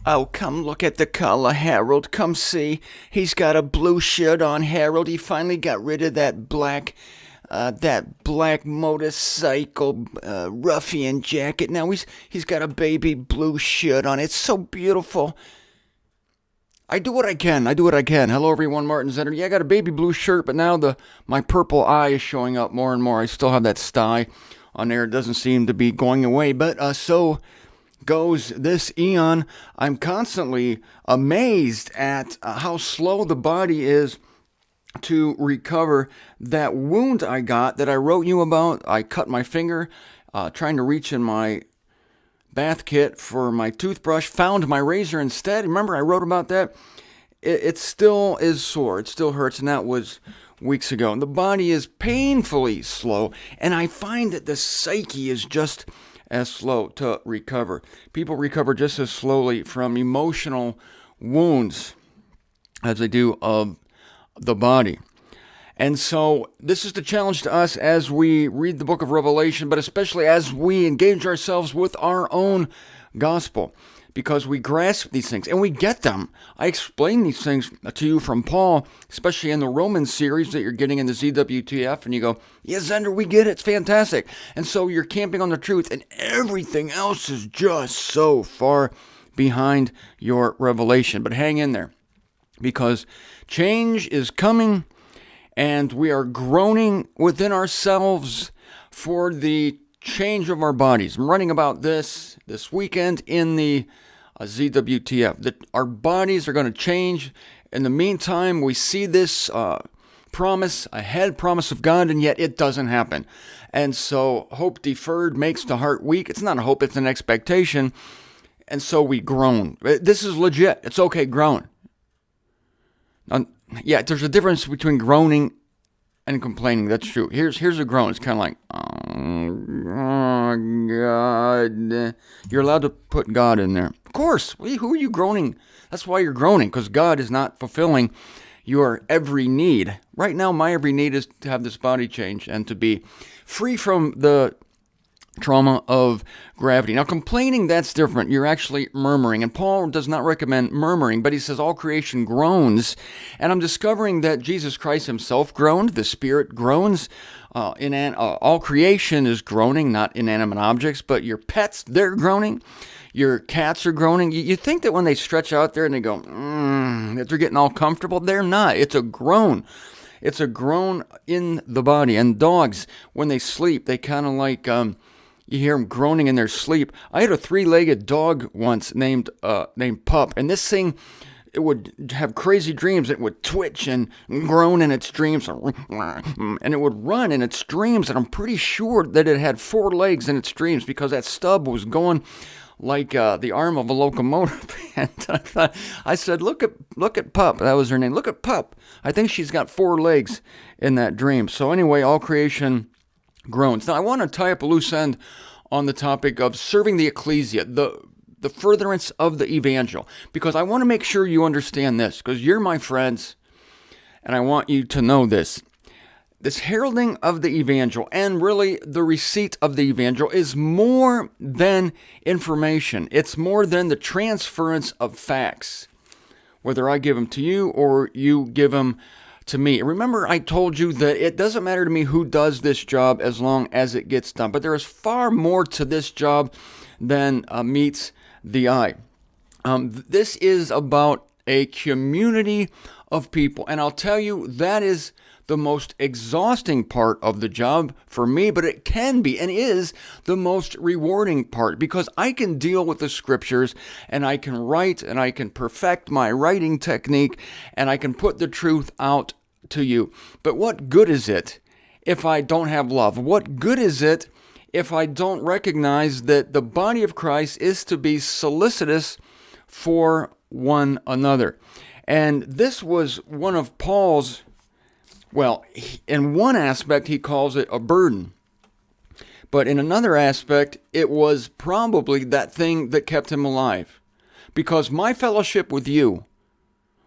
Oh, come look at the color, Harold. Come see. He's got a blue shirt on, Harold. He finally got rid of that black motorcycle ruffian jacket. Now he's got a baby blue shirt on. It's so beautiful. I do what I can. Hello, everyone. Martin Zender. Yeah, I got a baby blue shirt, but now my purple eye is showing up more and more. I still have that sty on there. It doesn't seem to be going away, but so goes this eon. I'm constantly amazed at how slow the body is to recover. That wound I got that I wrote you about, I cut my finger trying to reach in my bath kit for my toothbrush, found my razor instead. Remember, I wrote about that? It still is sore. It still hurts, and that was weeks ago. And the body is painfully slow, and I find that the psyche is just as slow to recover. People recover just as slowly from emotional wounds as they do of the body. And so this is the challenge to us as we read the book of Revelation, but especially as we engage ourselves with our own gospel, because we grasp these things and we get them. I explain these things to you from Paul, especially in the Romans series that you're getting in the ZWTF, and you go, yeah, Zender, we get it. It's fantastic. And so you're camping on the truth, and everything else is just so far behind your revelation. But hang in there, because change is coming. And we are groaning within ourselves for the change of our bodies. I'm writing about this weekend in the ZWTF, that our bodies are going to change. In the meantime, we see this promise of God, and yet it doesn't happen. And so hope deferred makes the heart weak. It's not a hope, it's an expectation. And so we groan. This is legit. It's okay, groan. Yeah, there's a difference between groaning and complaining. That's true. Here's a groan. It's kind of like, oh, God. You're allowed to put God in there. Of course. Who are you groaning? That's why you're groaning, because God is not fulfilling your every need. Right now, my every need is to have this body change and to be free from the trauma of gravity. Now, complaining, that's different. You're actually murmuring. And Paul does not recommend murmuring, but he says all creation groans. And I'm discovering that Jesus Christ himself groaned. The Spirit groans. All creation is groaning, not inanimate objects, but your pets, they're groaning. Your cats are groaning. You think that when they stretch out there and they go, that they're getting all comfortable. They're not. It's a groan. It's a groan in the body. And dogs, when they sleep, they kind of like... you hear them groaning in their sleep. I had a 3-legged dog once named Pup, and this thing, it would have crazy dreams. It would twitch and groan in its dreams, and it would run in its dreams, and I'm pretty sure that it had 4 legs in its dreams, because that stub was going like the arm of a locomotive. And I said, look at Pup. That was her name. Look at Pup. I think she's got 4 legs in that dream. So anyway, all creation groans. Now, I want to tie up a loose end on the topic of serving the ecclesia, the furtherance of the evangel, because I want to make sure you understand this, because you're my friends, and I want you to know this. This heralding of the evangel, and really the receipt of the evangel, is more than information. It's more than the transference of facts, whether I give them to you or you give them to me. Remember, I told you that it doesn't matter to me who does this job as long as it gets done. But there is far more to this job than meets the eye. This is about a community of people. And I'll tell you, that is the most exhausting part of the job for me, but it can be and is the most rewarding part, because I can deal with the scriptures and I can write and I can perfect my writing technique and I can put the truth out to you. But what good is it if I don't have love? What good is it if I don't recognize that the body of Christ is to be solicitous for one another? And this was one of Paul's, well, in one aspect, he calls it a burden. But in another aspect, it was probably that thing that kept him alive. Because my fellowship with you,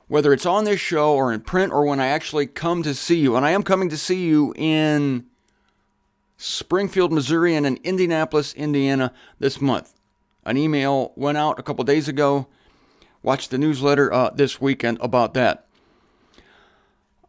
whether it's on this show or in print or when I actually come to see you, and I am coming to see you in Springfield, Missouri, and in Indianapolis, Indiana this month. An email went out a couple days ago Watch the newsletter this weekend about that.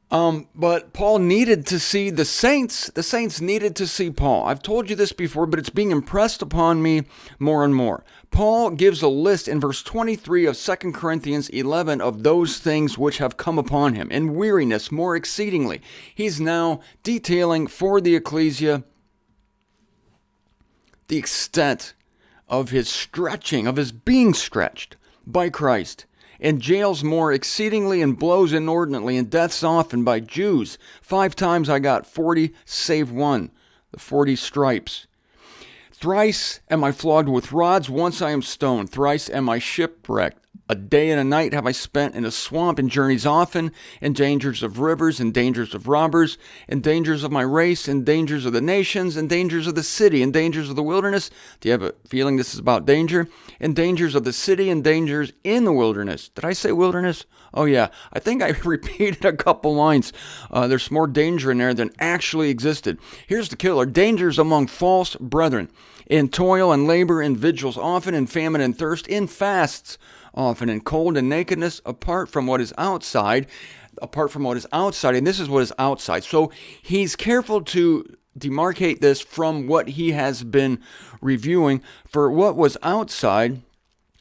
But Paul needed to see the saints. The saints needed to see Paul. I've told you this before, but it's being impressed upon me more and more. Paul gives a list in verse 23 of 2 Corinthians 11 of those things which have come upon him, in weariness more exceedingly. He's now detailing for the ecclesia the extent of his stretching, of his being stretched by Christ. In jails more exceedingly, and blows inordinately, and deaths often by Jews. 5 times I got 40 save one, the 40 stripes. Thrice am I flogged with rods, once I am stoned, thrice am I shipwrecked. A day and a night have I spent in a swamp, in journeys often, in dangers of rivers, in dangers of robbers, in dangers of my race, in dangers of the nations, in dangers of the city, in dangers of the wilderness. Do you have a feeling this is about danger? In dangers of the city, in dangers in the wilderness. Did I say wilderness? Oh yeah, I think I repeated a couple lines. There's more danger in there than actually existed. Here's the killer. Dangers among false brethren. In toil and labor, in vigils often, in famine and thirst, in fasts often, in cold and nakedness, apart from what is outside, and this is what is outside. So he's careful to demarcate this from what he has been reviewing. For what was outside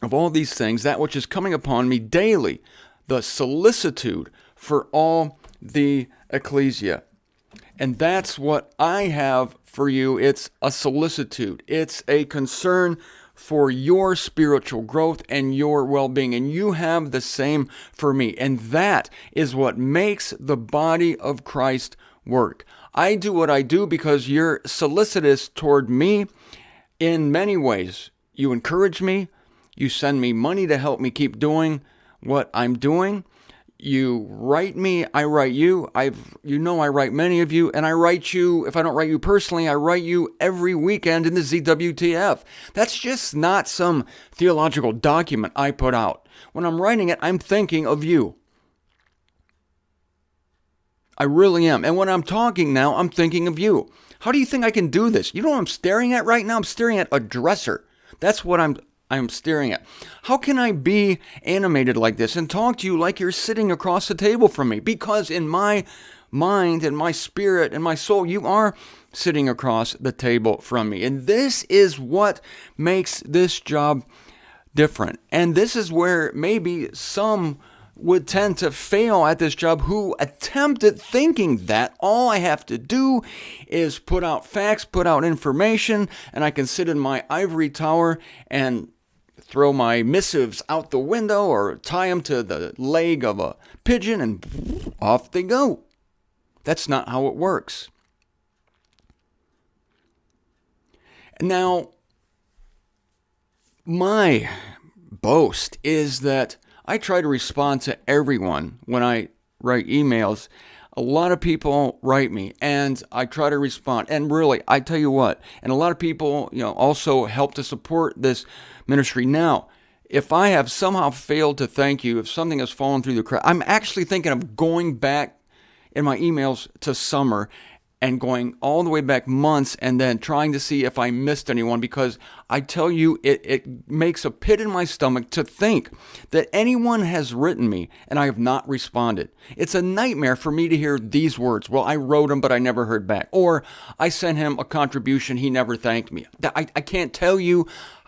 of all these things, that which is coming upon me daily, the solicitude for all the ecclesia. And that's what I have for you. It's a solicitude. It's a concern for your spiritual growth and your well-being. And you have the same for me. And that is what makes the body of Christ work. I do what I do because you're solicitous toward me in many ways. You encourage me. You send me money to help me keep doing what I'm doing. You write me, I write you. I write many of you, and I write you, if I don't write you personally, I write you every weekend in the ZWTF. That's just not some theological document I put out. When I'm writing it, I'm thinking of you. I really am. And when I'm talking now, I'm thinking of you. How do you think I can do this? You know what I'm staring at right now? I'm staring at a dresser. That's what I'm staring at. How can I be animated like this and talk to you like you're sitting across the table from me? Because in my mind and my spirit and my soul, you are sitting across the table from me. And this is what makes this job different. And this is where maybe some would tend to fail at this job who attempted thinking that all I have to do is put out facts, put out information, and I can sit in my ivory tower and throw my missives out the window or tie them to the leg of a pigeon and off they go. That's not how it works. Now, my boast is that I try to respond to everyone when I write emails. A lot of people write me and I try to respond. And really, I tell you what, and a lot of people, also help to support this ministry. Now, if I have somehow failed to thank you, if something has fallen through the crack, I'm actually thinking of going back in my emails to summer and going all the way back months and then trying to see if I missed anyone, because I tell you, it makes a pit in my stomach to think that anyone has written me and I have not responded. It's a nightmare for me to hear these words. Well, I wrote him, but I never heard back. Or I sent him a contribution. He never thanked me. I can't tell you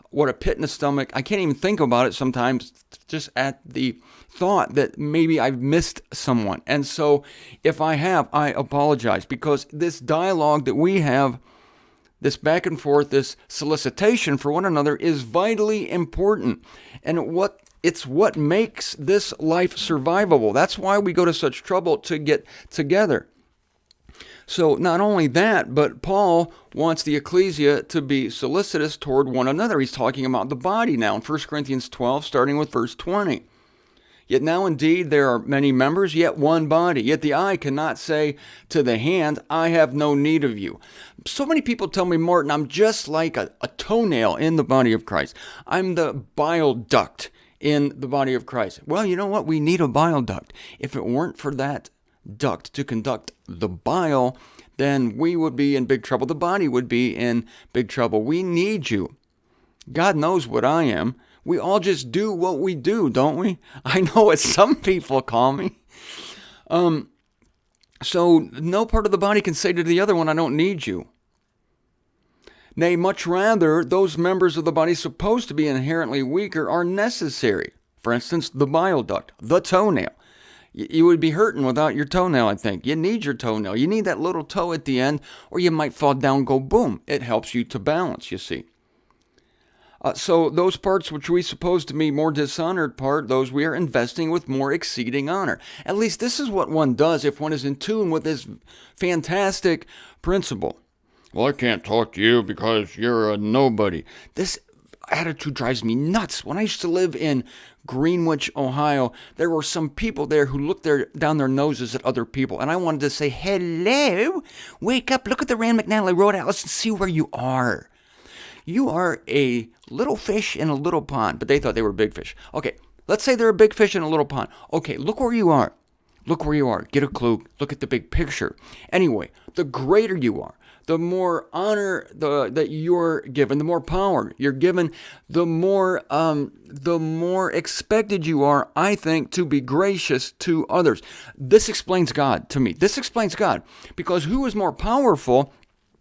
what a pit in the stomach. I can't even think about it sometimes just at the thought that maybe I've missed someone. And so if I have, I apologize, because this dialogue that we have, this back and forth, this solicitation for one another is vitally important. And it's what makes this life survivable. That's why we go to such trouble to get together. So not only that, but Paul wants the ecclesia to be solicitous toward one another. He's talking about the body now in 1 Corinthians 12, starting with verse 20. Yet now indeed there are many members, yet one body. Yet the eye cannot say to the hand, I have no need of you. So many people tell me, Martin, I'm just like a toenail in the body of Christ. I'm the bile duct in the body of Christ. Well, you know what? We need a bile duct. If it weren't for that duct to conduct the bile, then we would be in big trouble. The body would be in big trouble. We need you. God knows what I am. We all just do what we do, don't we? I know what some people call me. So no part of the body can say to the other one, I don't need you. Nay, much rather, those members of the body supposed to be inherently weaker are necessary. For instance, the bile duct, the toenail. You would be hurting without your toenail, I think. You need your toenail. You need that little toe at the end, or you might fall down, go boom. It helps you to balance, you see. So those parts which we suppose to be more dishonored part, those we are investing with more exceeding honor. At least this is what one does if one is in tune with this fantastic principle. Well, I can't talk to you because you're a nobody. This attitude drives me nuts. When I used to live in Greenwich, Ohio, there were some people there who looked down their noses at other people, and I wanted to say, hello, wake up, look at the Rand McNally Road Atlas and see where you are. You are a little fish in a little pond, but they thought they were big fish. Okay, let's say they're a big fish in a little pond. Okay, look where you are. Look where you are. Get a clue. Look at the big picture. Anyway, the greater you are, the more honor that you're given, the more power you're given, the more expected you are, I think, to be gracious to others. This explains God to me. This explains God, because who is more powerful,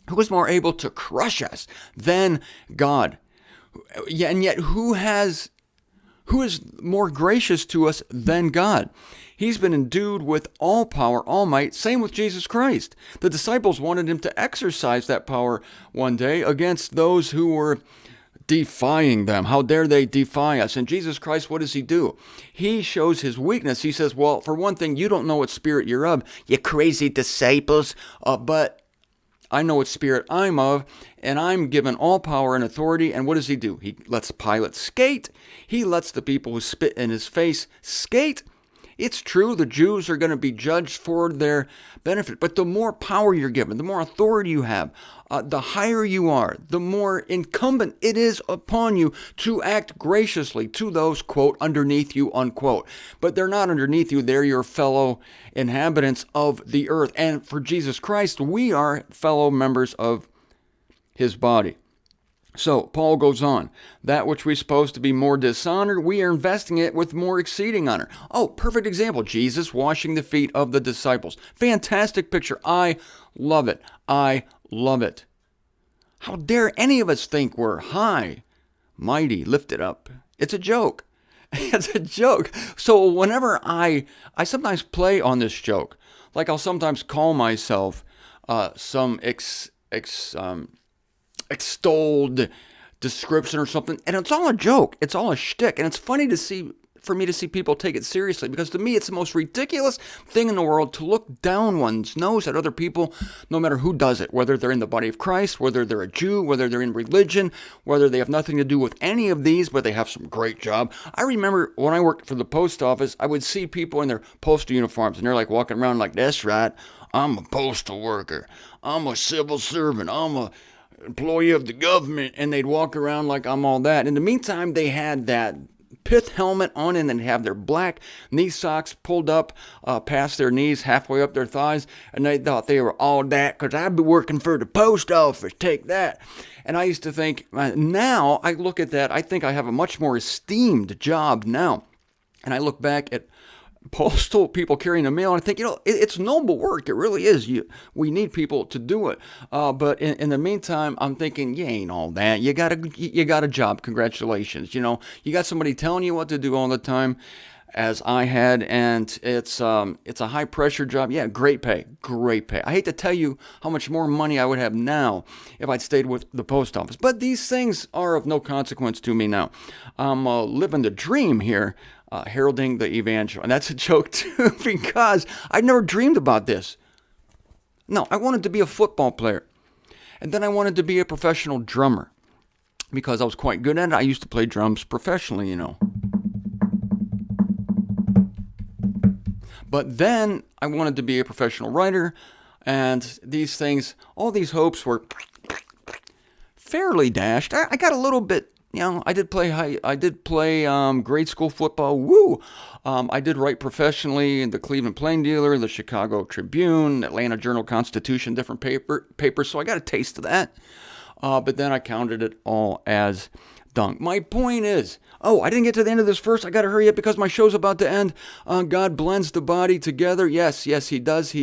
who is more able to crush us than God? And yet who is more gracious to us than God? He's been endued with all power, all might. Same with Jesus Christ. The disciples wanted him to exercise that power one day against those who were defying them. How dare they defy us? And Jesus Christ, what does he do? He shows his weakness. He says, well, for one thing, you don't know what spirit you're of, you crazy disciples, but I know what spirit I'm of, and I'm given all power and authority. And what does he do? He lets Pilate skate. He lets the people who spit in his face skate. It's true, the Jews are going to be judged for their benefit, but the more power you're given, the more authority you have, the higher you are, the more incumbent it is upon you to act graciously to those, quote, underneath you, unquote. But they're not underneath you, they're your fellow inhabitants of the earth. And for Jesus Christ, we are fellow members of his body. So, Paul goes on, that which we suppose to be more dishonored, we are investing it with more exceeding honor. Oh, perfect example, Jesus washing the feet of the disciples. Fantastic picture. I love it. I love it. How dare any of us think we're high, mighty, lifted up? It's a joke. It's a joke. So whenever I sometimes play on this joke, like I'll sometimes call myself some extolled description or something, and it's all a joke. It's all a shtick, and it's funny for me to see people take it seriously, because to me it's the most ridiculous thing in the world to look down one's nose at other people, no matter who does it, whether they're in the body of Christ, whether they're a Jew, whether they're in religion, whether they have nothing to do with any of these, but they have some great job. I remember when I worked for the post office, I would see people in their postal uniforms, and they're like walking around like, that's right, I'm a postal worker, I'm a civil servant, I'm a employee of the government, and they'd walk around like I'm all that. In the meantime, they had that pith helmet on, and they'd have their black knee socks pulled up past their knees, halfway up their thighs, and they thought they were all that, because I'd be working for the post office, take that. And I used to think, now I look at that, I think I have a much more esteemed job now. And I look back at postal people carrying the mail, and I think, it's noble work. It really is. We need people to do it. But in the meantime, I'm thinking, you ain't all that. You got a job. Congratulations. You got somebody telling you what to do all the time, as I had, and it's a high pressure job. Yeah, great pay. I hate to tell you how much more money I would have now if I'd stayed with the post office. But these things are of no consequence to me now. I'm living the dream here. Heralding the evangel. And that's a joke too, because I never dreamed about this. No, I wanted to be a football player. And then I wanted to be a professional drummer, because I was quite good at it. I used to play drums professionally, But then I wanted to be a professional writer, and these things, all these hopes were fairly dashed. I got a little bit. I did play grade school football. Woo! I did write professionally in the Cleveland Plain Dealer, the Chicago Tribune, Atlanta Journal-Constitution, different papers. So I got a taste of that. But then I counted it all as dunk. My point is, I didn't get to the end of this verse. I got to hurry up because my show's about to end. God blends the body together. Yes, he does.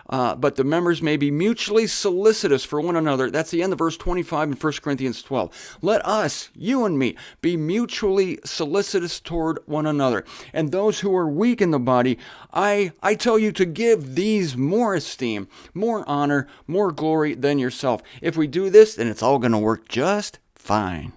But the members may be mutually solicitous for one another. That's the end of verse 25 in 1 Corinthians 12. Let us, you and me, be mutually solicitous toward one another. And those who are weak in the body, I tell you to give these more esteem, more honor, more glory than yourself. If we do this, then it's all going to work just fine.